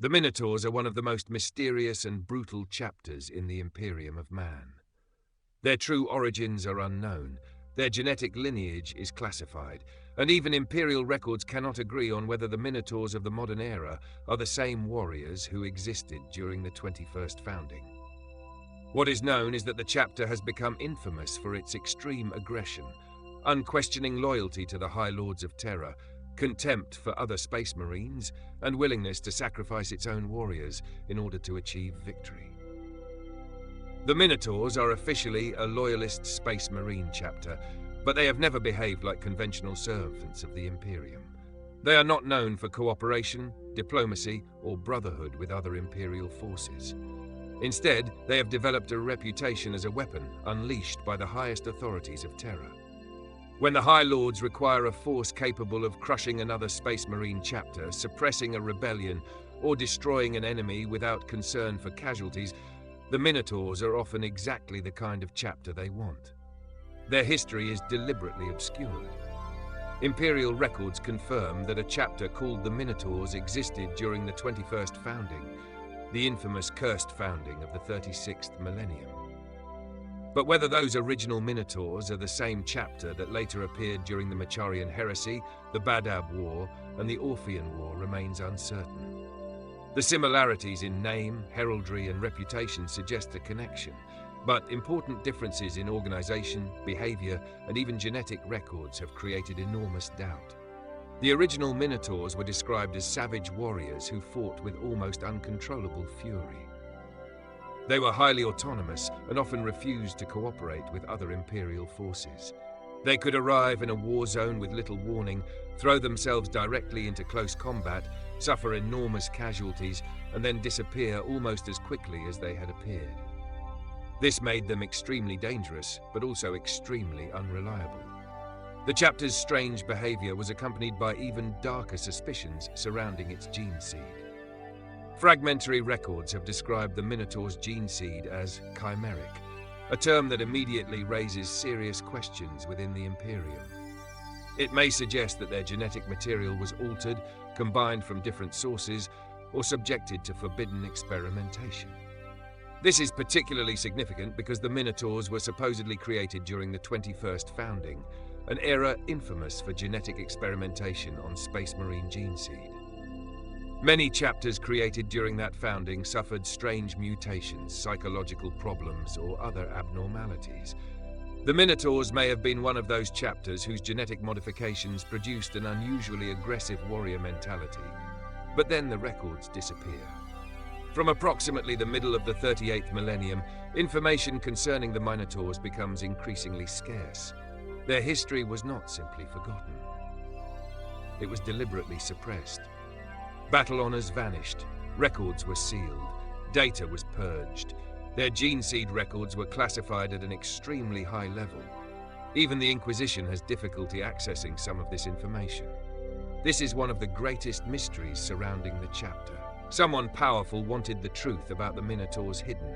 The Minotaurs are one of the most mysterious and brutal chapters in the Imperium of Man. Their true origins are unknown, their genetic lineage is classified, and even Imperial records cannot agree on whether the Minotaurs of the modern era are the same warriors who existed during the 21st founding. What is known is that the chapter has become infamous for its extreme aggression, unquestioning loyalty to the High Lords of Terra, contempt for other space marines, and willingness to sacrifice its own warriors in order to achieve victory. The Minotaurs are officially a loyalist space marine chapter, but they have never behaved like conventional servants of the Imperium. They are not known for cooperation, diplomacy, or brotherhood with other Imperial forces. Instead, they have developed a reputation as a weapon unleashed by the highest authorities of Terra. When the High Lords require a force capable of crushing another Space Marine chapter, suppressing a rebellion, or destroying an enemy without concern for casualties, the Minotaurs are often exactly the kind of chapter they want. Their history is deliberately obscured. Imperial records confirm that a chapter called the Minotaurs existed during the 21st founding, the infamous cursed founding of the 36th millennium. But whether those original Minotaurs are the same chapter that later appeared during the Macharian heresy, the Badab War, and the Orphean War remains uncertain. The similarities in name, heraldry, and reputation suggest a connection, but important differences in organization, behavior, and even genetic records have created enormous doubt. The original Minotaurs were described as savage warriors who fought with almost uncontrollable fury. They were highly autonomous and often refused to cooperate with other Imperial forces. They could arrive in a war zone with little warning, throw themselves directly into close combat, suffer enormous casualties, and then disappear almost as quickly as they had appeared. This made them extremely dangerous, but also extremely unreliable. The chapter's strange behavior was accompanied by even darker suspicions surrounding its gene seed. Fragmentary records have described the Minotaur's gene seed as chimeric, a term that immediately raises serious questions within the Imperium. It may suggest that their genetic material was altered, combined from different sources, or subjected to forbidden experimentation. This is particularly significant because the Minotaurs were supposedly created during the 21st founding, an era infamous for genetic experimentation on Space Marine gene seed. Many chapters created during that founding suffered strange mutations, psychological problems, or other abnormalities. The Minotaurs may have been one of those chapters whose genetic modifications produced an unusually aggressive warrior mentality, but then the records disappear. From approximately the middle of the 38th millennium, information concerning the Minotaurs becomes increasingly scarce. Their history was not simply forgotten. It was deliberately suppressed. Battle honors vanished, records were sealed, data was purged. Their gene seed records were classified at an extremely high level. Even the Inquisition has difficulty accessing some of this information. This is one of the greatest mysteries surrounding the chapter. Someone powerful wanted the truth about the Minotaurs hidden.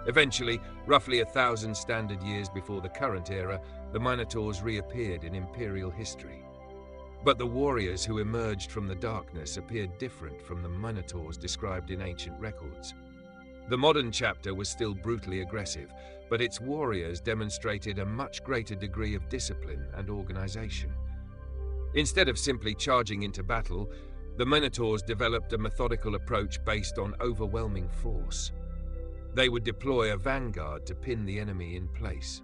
Eventually, roughly 1,000 standard years before the current era, the Minotaurs reappeared in Imperial history. But the warriors who emerged from the darkness appeared different from the Minotaurs described in ancient records. The modern chapter was still brutally aggressive, but its warriors demonstrated a much greater degree of discipline and organization. Instead of simply charging into battle, the Minotaurs developed a methodical approach based on overwhelming force. They would deploy a vanguard to pin the enemy in place.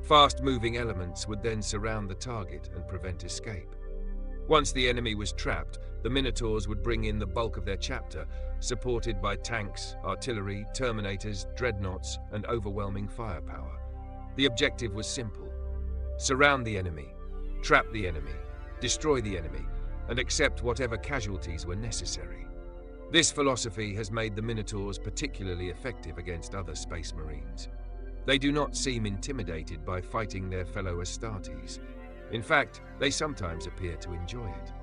Fast-moving elements would then surround the target and prevent escape. Once the enemy was trapped, the Minotaurs would bring in the bulk of their chapter, supported by tanks, artillery, terminators, dreadnoughts, and overwhelming firepower. The objective was simple: surround the enemy, trap the enemy, destroy the enemy, and accept whatever casualties were necessary. This philosophy has made the Minotaurs particularly effective against other Space Marines. They do not seem intimidated by fighting their fellow Astartes. In fact, they sometimes appear to enjoy it.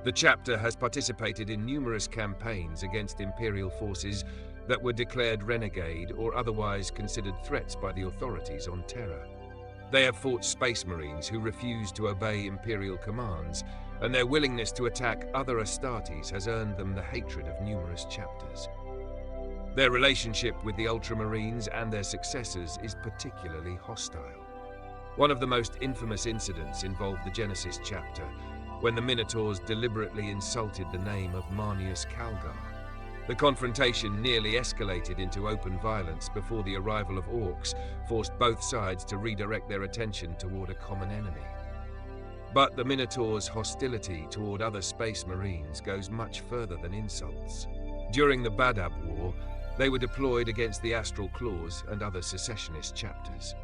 The chapter has participated in numerous campaigns against Imperial forces that were declared renegade or otherwise considered threats by the authorities on Terra. They have fought Space Marines who refused to obey Imperial commands, and their willingness to attack other Astartes has earned them the hatred of numerous chapters. Their relationship with the Ultramarines and their successors is particularly hostile. One of the most infamous incidents involved the Genesis chapter, when the Minotaurs deliberately insulted the name of Marneus Calgar. The confrontation nearly escalated into open violence before the arrival of orcs forced both sides to redirect their attention toward a common enemy. But the Minotaurs' hostility toward other Space Marines goes much further than insults. During the Badab War, they were deployed against the Astral Claws and other secessionist chapters.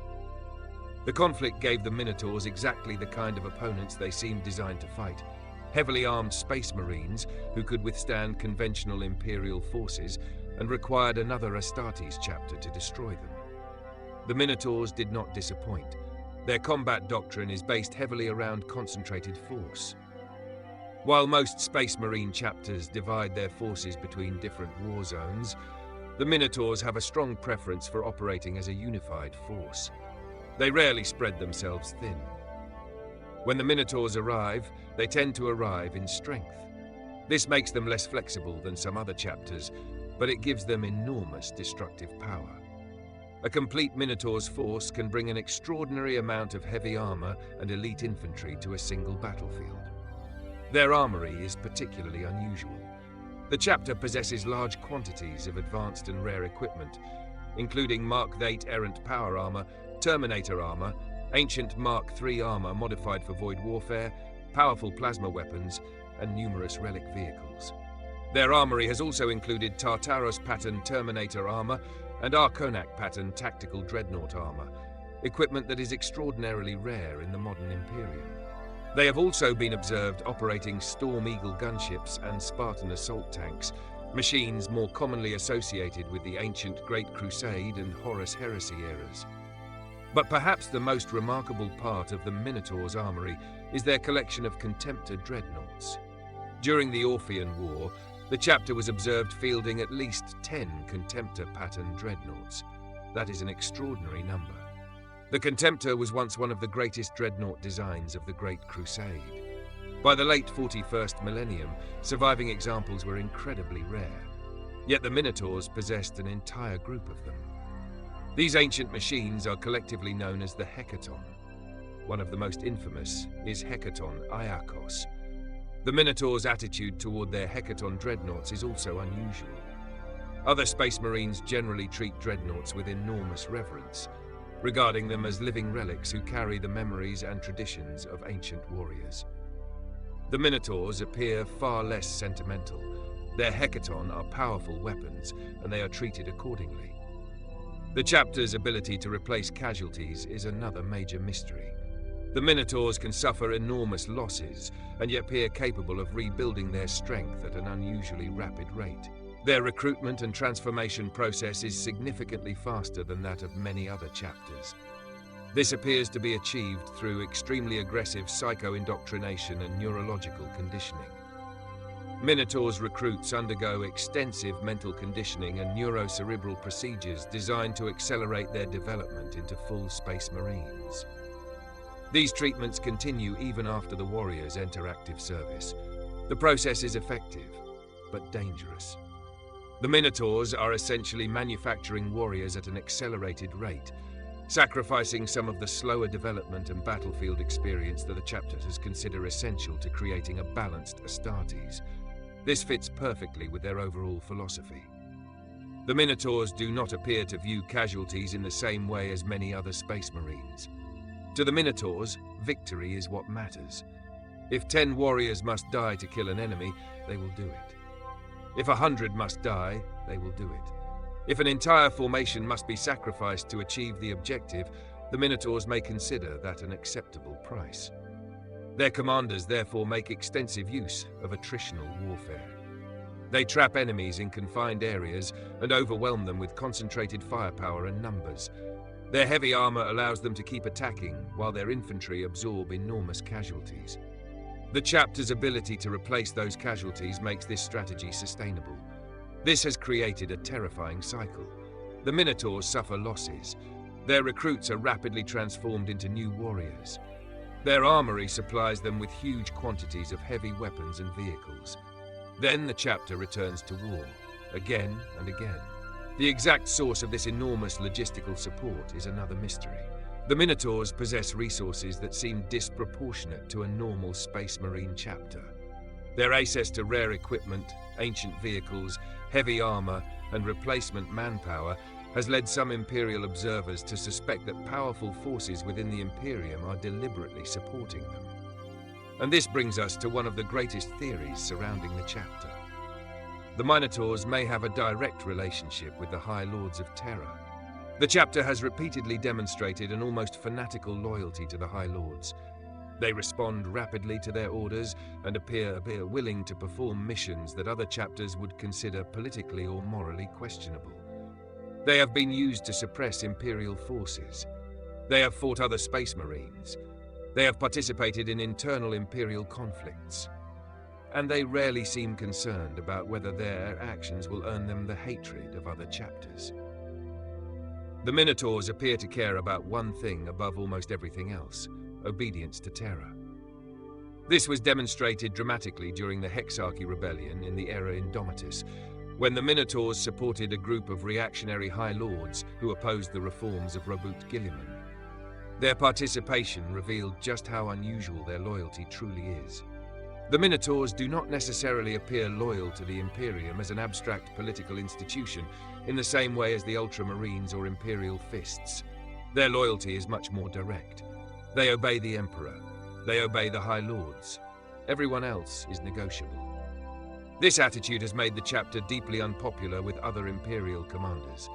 The conflict gave the Minotaurs exactly the kind of opponents they seemed designed to fight: heavily armed Space Marines who could withstand conventional Imperial forces and required another Astartes chapter to destroy them. The Minotaurs did not disappoint. Their combat doctrine is based heavily around concentrated force. While most Space Marine chapters divide their forces between different war zones, the Minotaurs have a strong preference for operating as a unified force. They rarely spread themselves thin. When the Minotaurs arrive, they tend to arrive in strength. This makes them less flexible than some other chapters, but it gives them enormous destructive power. A complete Minotaur's force can bring an extraordinary amount of heavy armor and elite infantry to a single battlefield. Their armory is particularly unusual. The chapter possesses large quantities of advanced and rare equipment, including Mark VIII errant power armor, Terminator armor, ancient Mark III armor modified for void warfare, powerful plasma weapons, and numerous relic vehicles. Their armory has also included Tartaros pattern Terminator armor and Arconac pattern tactical dreadnought armor, equipment that is extraordinarily rare in the modern Imperium. They have also been observed operating Storm Eagle gunships and Spartan assault tanks, machines more commonly associated with the ancient Great Crusade and Horus Heresy eras. But perhaps the most remarkable part of the Minotaurs' armory is their collection of Contemptor dreadnoughts. During the Orphean War, the chapter was observed fielding at least 10 Contemptor pattern dreadnoughts. That is an extraordinary number. The Contemptor was once one of the greatest dreadnought designs of the Great Crusade. By the late 41st millennium, surviving examples were incredibly rare. Yet the Minotaurs possessed an entire group of them. These ancient machines are collectively known as the Hecaton. One of the most infamous is Hecaton Iakos. The Minotaurs' attitude toward their Hecaton dreadnoughts is also unusual. Other Space Marines generally treat dreadnoughts with enormous reverence, regarding them as living relics who carry the memories and traditions of ancient warriors. The Minotaurs appear far less sentimental. Their Hecaton are powerful weapons, and they are treated accordingly. The chapter's ability to replace casualties is another major mystery. The Minotaurs can suffer enormous losses, and yet appear capable of rebuilding their strength at an unusually rapid rate. Their recruitment and transformation process is significantly faster than that of many other chapters. This appears to be achieved through extremely aggressive psycho-indoctrination and neurological conditioning. Minotaurs recruits undergo extensive mental conditioning and neurocerebral procedures designed to accelerate their development into full Space Marines. These treatments continue even after the warriors enter active service. The process is effective, but dangerous. The Minotaurs are essentially manufacturing warriors at an accelerated rate, sacrificing some of the slower development and battlefield experience that the chapters consider essential to creating a balanced Astartes. This fits perfectly with their overall philosophy. The Minotaurs do not appear to view casualties in the same way as many other Space Marines. To the Minotaurs, victory is what matters. If 10 warriors must die to kill an enemy, they will do it. If 100 must die, they will do it. If an entire formation must be sacrificed to achieve the objective, the Minotaurs may consider that an acceptable price. Their commanders therefore make extensive use of attritional warfare. They trap enemies in confined areas and overwhelm them with concentrated firepower and numbers. Their heavy armor allows them to keep attacking while their infantry absorb enormous casualties. The chapter's ability to replace those casualties makes this strategy sustainable. This has created a terrifying cycle. The Minotaurs suffer losses. Their recruits are rapidly transformed into new warriors. Their armory supplies them with huge quantities of heavy weapons and vehicles. Then the chapter returns to war, again and again. The exact source of this enormous logistical support is another mystery. The Minotaurs possess resources that seem disproportionate to a normal Space Marine chapter. Their access to rare equipment, ancient vehicles, heavy armor, and replacement manpower has led some Imperial observers to suspect that powerful forces within the Imperium are deliberately supporting them. And this brings us to one of the greatest theories surrounding the chapter. The Minotaurs may have a direct relationship with the High Lords of Terra. The chapter has repeatedly demonstrated an almost fanatical loyalty to the High Lords. They respond rapidly to their orders and appear willing to perform missions that other chapters would consider politically or morally questionable. They have been used to suppress Imperial forces. They have fought other Space Marines. They have participated in internal Imperial conflicts. And they rarely seem concerned about whether their actions will earn them the hatred of other chapters. The Minotaurs appear to care about one thing above almost everything else: obedience to Terra. This was demonstrated dramatically during the Hexarchy Rebellion in the era Indomitus, when the Minotaurs supported a group of reactionary High Lords who opposed the reforms of Robert Guilliman. Their participation revealed just how unusual their loyalty truly is. The Minotaurs do not necessarily appear loyal to the Imperium as an abstract political institution in the same way as the Ultramarines or Imperial Fists. Their loyalty is much more direct. They obey the Emperor. They obey the High Lords. Everyone else is negotiable. This attitude has made the chapter deeply unpopular with other Imperial commanders.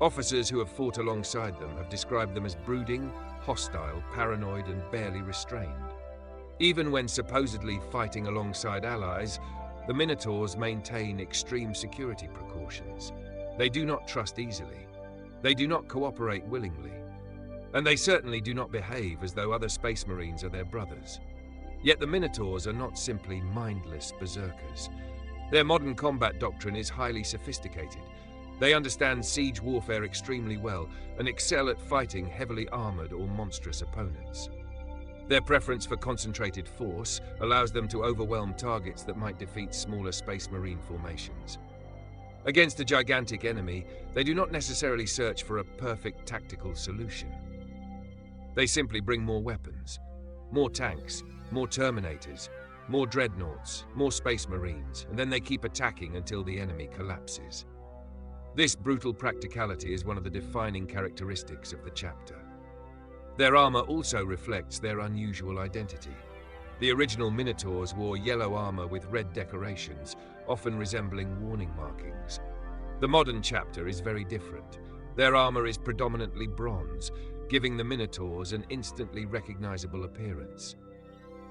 Officers who have fought alongside them have described them as brooding, hostile, paranoid, and barely restrained. Even when supposedly fighting alongside allies, the Minotaurs maintain extreme security precautions. They do not trust easily. They do not cooperate willingly. And they certainly do not behave as though other Space Marines are their brothers. Yet the Minotaurs are not simply mindless berserkers. Their modern combat doctrine is highly sophisticated. They understand siege warfare extremely well and excel at fighting heavily armored or monstrous opponents. Their preference for concentrated force allows them to overwhelm targets that might defeat smaller Space Marine formations. Against a gigantic enemy, they do not necessarily search for a perfect tactical solution. They simply bring more weapons, more tanks, more Terminators, more Dreadnoughts, more Space Marines, and then they keep attacking until the enemy collapses. This brutal practicality is one of the defining characteristics of the chapter. Their armor also reflects their unusual identity. The original Minotaurs wore yellow armor with red decorations, often resembling warning markings. The modern chapter is very different. Their armor is predominantly bronze, giving the Minotaurs an instantly recognizable appearance.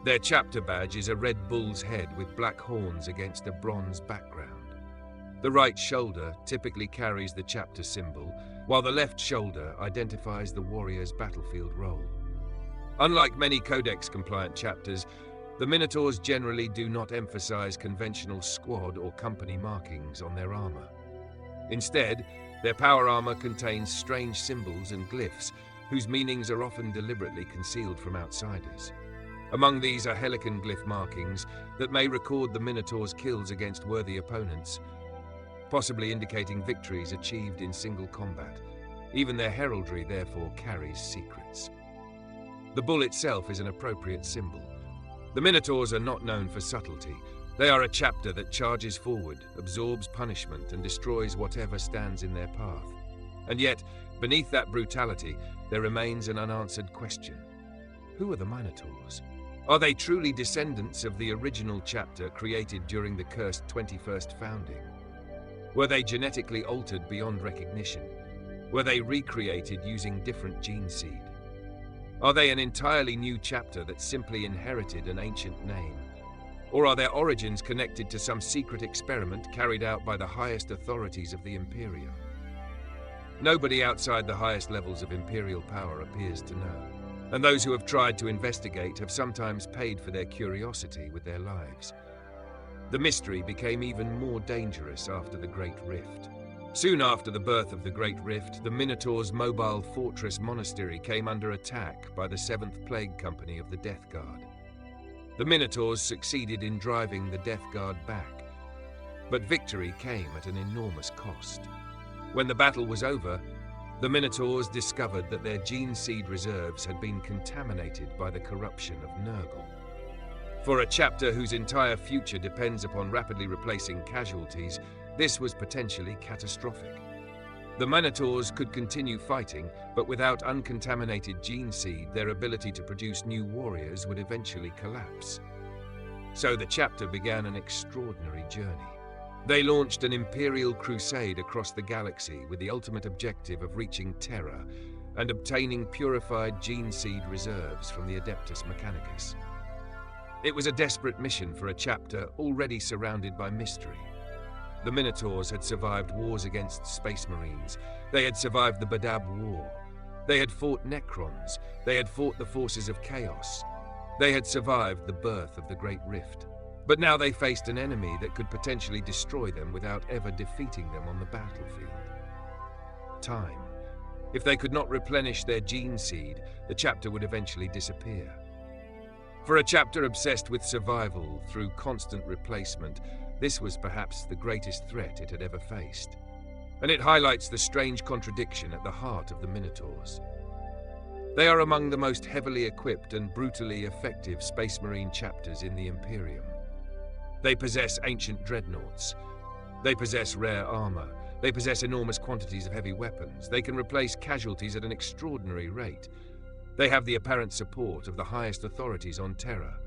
Their chapter badge is a red bull's head with black horns against a bronze background. The right shoulder typically carries the chapter symbol, while the left shoulder identifies the warrior's battlefield role. Unlike many Codex-compliant chapters, the Minotaurs generally do not emphasize conventional squad or company markings on their armor. Instead, their power armor contains strange symbols and glyphs whose meanings are often deliberately concealed from outsiders. Among these are Helican glyph markings that may record the Minotaurs' kills against worthy opponents, possibly indicating victories achieved in single combat. Even their heraldry, therefore, carries secrets. The bull itself is an appropriate symbol. The Minotaurs are not known for subtlety. They are a chapter that charges forward, absorbs punishment, and destroys whatever stands in their path. And yet, beneath that brutality, there remains an unanswered question. Who are the Minotaurs? Are they truly descendants of the original chapter created during the cursed 21st founding? Were they genetically altered beyond recognition? Were they recreated using different gene seed? Are they an entirely new chapter that simply inherited an ancient name? Or are their origins connected to some secret experiment carried out by the highest authorities of the Imperium? Nobody outside the highest levels of Imperial power appears to know, and those who have tried to investigate have sometimes paid for their curiosity with their lives. The mystery became even more dangerous after the Great Rift. Soon after the birth of the Great Rift, the Minotaurs' mobile fortress monastery came under attack by the 7th Plague Company of the Death Guard. The Minotaurs succeeded in driving the Death Guard back, but victory came at an enormous cost. When the battle was over, the Minotaurs discovered that their gene seed reserves had been contaminated by the corruption of Nurgle. For a chapter whose entire future depends upon rapidly replacing casualties, this was potentially catastrophic. The Minotaurs could continue fighting, but without uncontaminated gene seed, their ability to produce new warriors would eventually collapse. So the chapter began an extraordinary journey. They launched an Imperial crusade across the galaxy with the ultimate objective of reaching Terra and obtaining purified gene seed reserves from the Adeptus Mechanicus. It was a desperate mission for a chapter already surrounded by mystery. The Minotaurs had survived wars against Space Marines. They had survived the Badab War. They had fought Necrons. They had fought the forces of Chaos. They had survived the birth of the Great Rift. But now they faced an enemy that could potentially destroy them without ever defeating them on the battlefield. Time. If they could not replenish their gene seed, the chapter would eventually disappear. For a chapter obsessed with survival through constant replacement, this was perhaps the greatest threat it had ever faced. And it highlights the strange contradiction at the heart of the Minotaurs. They are among the most heavily equipped and brutally effective Space Marine chapters in the Imperium. They possess ancient dreadnoughts. They possess rare armor. They possess enormous quantities of heavy weapons. They can replace casualties at an extraordinary rate. They have the apparent support of the highest authorities on Terra.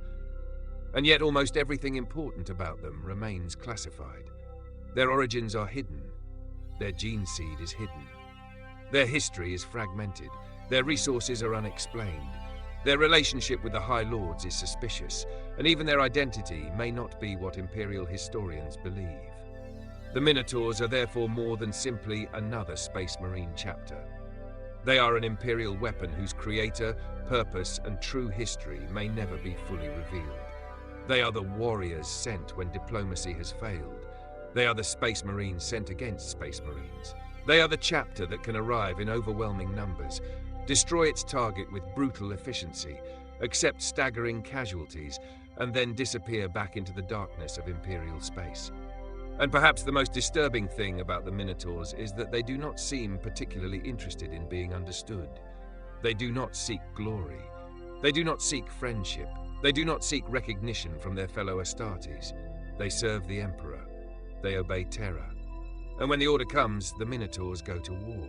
And yet almost everything important about them remains classified. Their origins are hidden. Their gene seed is hidden. Their history is fragmented. Their resources are unexplained. Their relationship with the High Lords is suspicious, and even their identity may not be what Imperial historians believe. The Minotaurs are therefore more than simply another Space Marine chapter. They are an Imperial weapon whose creator, purpose, and true history may never be fully revealed. They are the warriors sent when diplomacy has failed. They are the Space Marines sent against Space Marines. They are the chapter that can arrive in overwhelming numbers, destroy its target with brutal efficiency, accept staggering casualties, and then disappear back into the darkness of Imperial space. And perhaps the most disturbing thing about the Minotaurs is that they do not seem particularly interested in being understood. They do not seek glory. They do not seek friendship. They do not seek recognition from their fellow Astartes. They serve the Emperor. They obey Terra. And when the order comes, the Minotaurs go to war.